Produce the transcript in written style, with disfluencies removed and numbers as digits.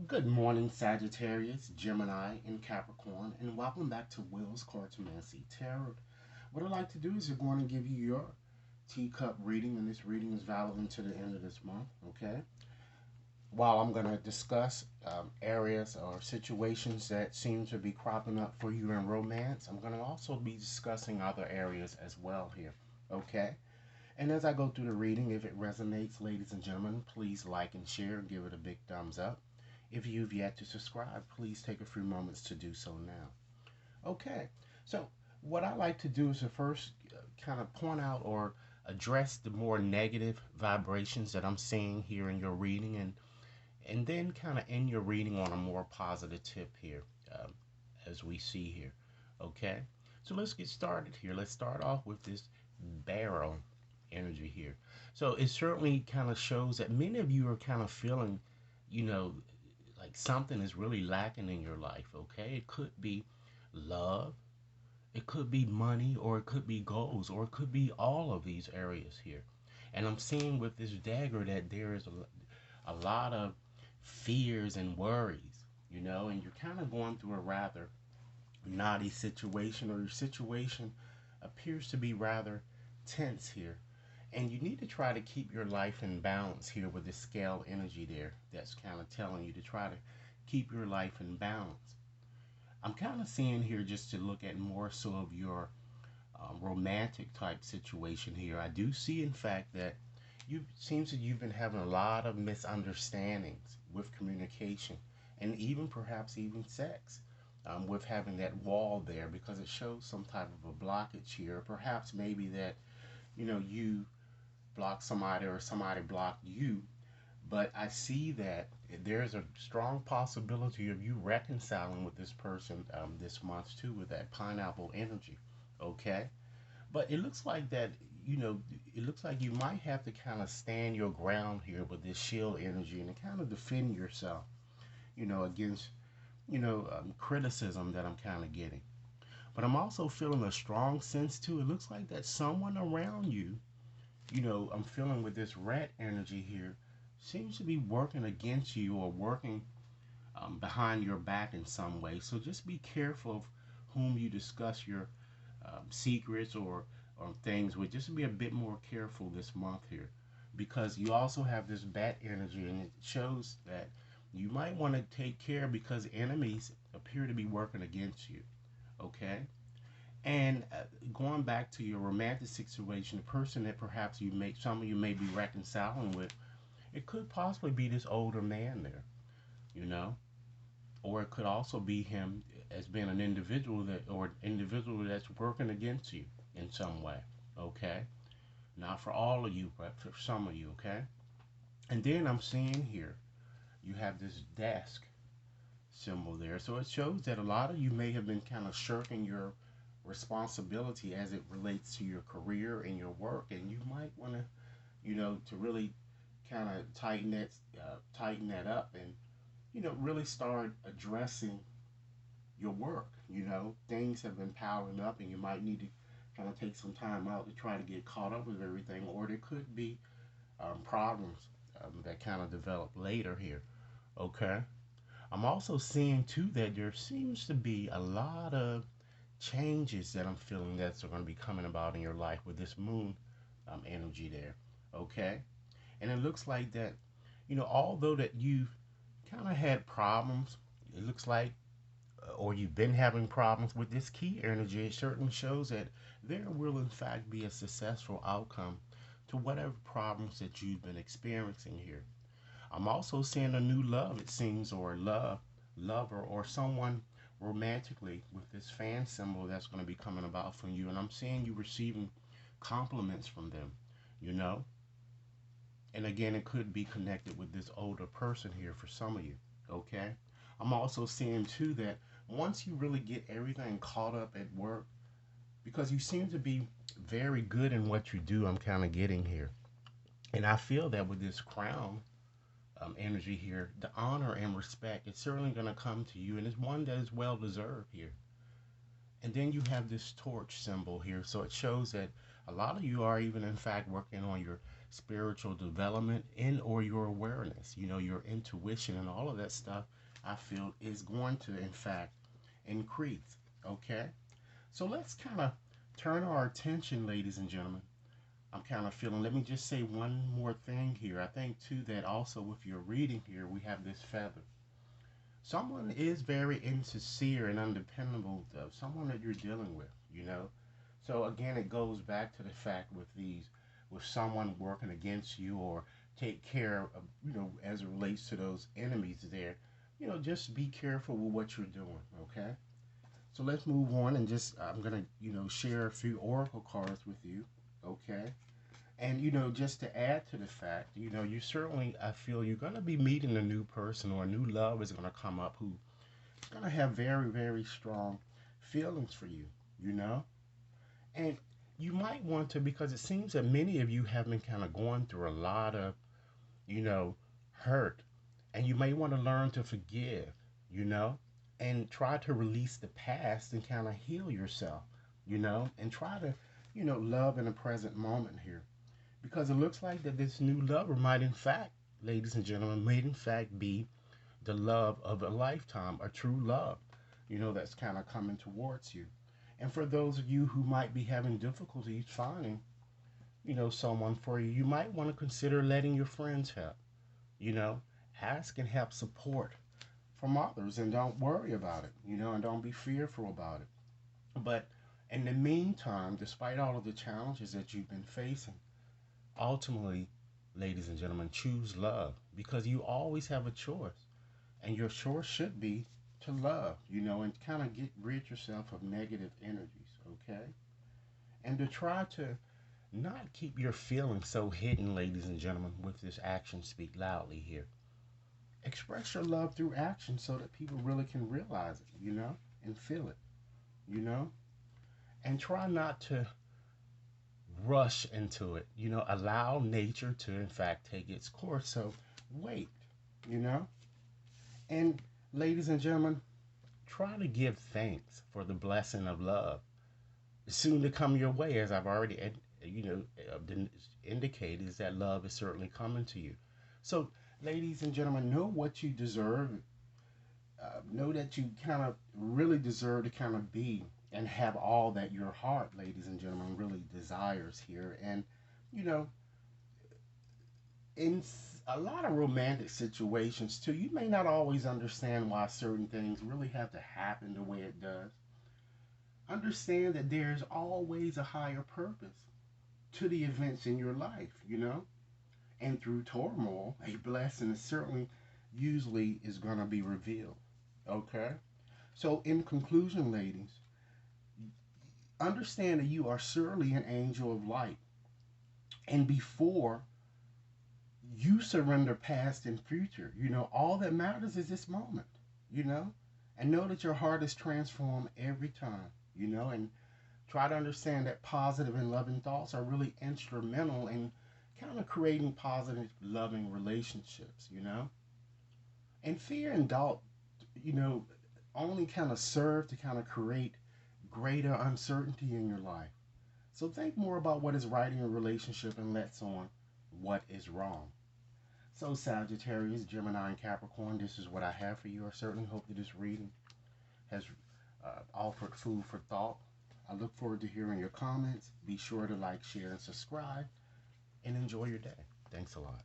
Good morning, Sagittarius, Gemini, and Capricorn, and welcome back to Will's Cartomancy Tarot. What I'd like to do is we're going to give you your teacup reading, and this reading is valid until the end of this month, okay? While I'm going to discuss areas or situations that seem to be cropping up for you in romance, I'm going to also be discussing other areas as well here, okay? And as I go through the reading, if it resonates, ladies and gentlemen, please like and share and give it a big thumbs up. If you've yet to subscribe, please take a few moments to do so now. Okay, so what I like to do is to first kind of point out or address the more negative vibrations that I'm seeing here in your reading, and then kind of end your reading on a more positive tip here, as we see here. Okay, so let's get started here. Let's start off with this barrel energy here. So it certainly kind of shows that many of you are kind of feeling, you know, like something is really lacking in your life, okay? It could be love, it could be money, or it could be goals, or it could be all of these areas here. And I'm seeing with this dagger that there is a lot of fears and worries, and you're kind of going through a rather knotty situation, or your situation appears to be rather tense here. And you need to try to keep your life in balance here with this scale energy there that's kind of telling you to try to keep your life in balance. I'm kind of seeing here just to look at more so of your romantic type situation here. I do see, in fact, that you seems that you've been having a lot of misunderstandings with communication and even perhaps even sex, with having that wall there because it shows some type of a blockage here. Perhaps maybe that you blocked somebody or somebody blocked you, but I see that there's a strong possibility of you reconciling with this person this month too with that pineapple energy. Okay, but it looks like that you know it looks like you might have to kind of stand your ground here with this shield energy and kind of defend yourself, against criticism that I'm kind of getting. But I'm also feeling a strong sense too. It looks like that someone around you, I'm feeling with this rat energy here, seems to be working against you or working behind your back in some way. So just be careful of whom you discuss your secrets or things with. Just be a bit more careful this month here because you also have this bat energy and it shows that you might want to take care because enemies appear to be working against you. Okay? And going back to your romantic situation, the person that perhaps some of you may be reconciling with, it could possibly be this older man there, you know, or it could also be him as being an individual or individual that's working against you in some way. Okay, not for all of you, but for some of you. Okay, and then I'm seeing here you have this desk symbol there. So it shows that a lot of you may have been kind of shirking your responsibility as it relates to your career and your work, and you might want to, to really kind of tighten that up, and really start addressing your work. Things have been piling up, and you might need to kind of take some time out to try to get caught up with everything, or there could be problems that kind of develop later here. Okay. I'm also seeing too that there seems to be a lot of changes that I'm feeling that's going to be coming about in your life with this moon energy there. Okay. And it looks like that, although that you've kind of had problems, it looks like, or you've been having problems with this key energy, it certainly shows that there will in fact be a successful outcome to whatever problems that you've been experiencing here. I'm also seeing a new love, it seems, or lover, or someone romantically with this fan symbol that's going to be coming about from you. And I'm seeing you receiving compliments from them, you know? And again, it could be connected with this older person here for some of you, okay? I'm also seeing too that once you really get everything caught up at work, because you seem to be very good in what you do, I'm kind of getting here. And I feel that with this crown energy here, the honor and respect, it's certainly going to come to you, and it's one that is well deserved here. And then you have this torch symbol here, so it shows that a lot of you are even, in fact, working on your spiritual development in or your awareness, your intuition and all of that stuff, I feel is going to, in fact, increase. Okay? So let's kind of turn our attention, ladies and gentlemen. I'm kind of feeling, let me just say one more thing here. I think, too, that also with your reading here, we have this feather. Someone is very insincere and undependable, though, someone that you're dealing with. So, again, it goes back to the fact with someone working against you or take care of, as it relates to those enemies there, just be careful with what you're doing, okay? So let's move on and I'm going to, share a few oracle cards with you, okay? And, just to add to the fact, you certainly, I feel you're going to be meeting a new person or a new love is going to come up who's going to have very, very strong feelings for you, you know? And you might want to, because it seems that many of you have been kind of going through a lot of, you know, hurt. And you may want to learn to forgive, you know, and try to release the past and kind of heal yourself, and try to, love in the present moment here. Because it looks like that this new lover might, in fact, ladies and gentlemen, may in fact be the love of a lifetime, a true love, that's kind of coming towards you. And for those of you who might be having difficulties finding, someone for you, you might want to consider letting your friends help, you know, ask and help support from others and don't worry about it, and don't be fearful about it. But in the meantime, despite all of the challenges that you've been facing, ultimately, ladies and gentlemen, choose love because you always have a choice. And your choice should be to love, and kind of get rid yourself of negative energies, okay? And to try to not keep your feelings so hidden, ladies and gentlemen, with this action speak loudly here. Express your love through action so that people really can realize it, and feel it, you know? And try not to rush into it, allow nature to, in fact, take its course. So wait, you know? And ladies and gentlemen, try to give thanks for the blessing of love soon to come your way, as I've already, indicated, is that love is certainly coming to you. So, ladies and gentlemen, know what you deserve. Know that you kind of really deserve to kind of be and have all that your heart, ladies and gentlemen, really desires here. And, you know, in a lot of romantic situations, too, you may not always understand why certain things really have to happen the way it does. Understand that there's always a higher purpose to the events in your life, and through turmoil, a blessing is certainly usually is going to be revealed. Okay? So, in conclusion, ladies, understand that you are certainly an angel of light. And before you surrender past and future, all that matters is this moment, you know? And know that your heart is transformed every time, and try to understand that positive and loving thoughts are really instrumental in kind of creating positive, loving relationships, And fear and doubt, you know, only kind of serve to kind of create greater uncertainty in your life. So think more about what is right in your relationship and less on what is wrong. So Sagittarius, Gemini, and Capricorn, this is what I have for you. I certainly hope that this reading has offered food for thought. I look forward to hearing your comments. Be sure to like, share, and subscribe, and enjoy your day. Thanks a lot.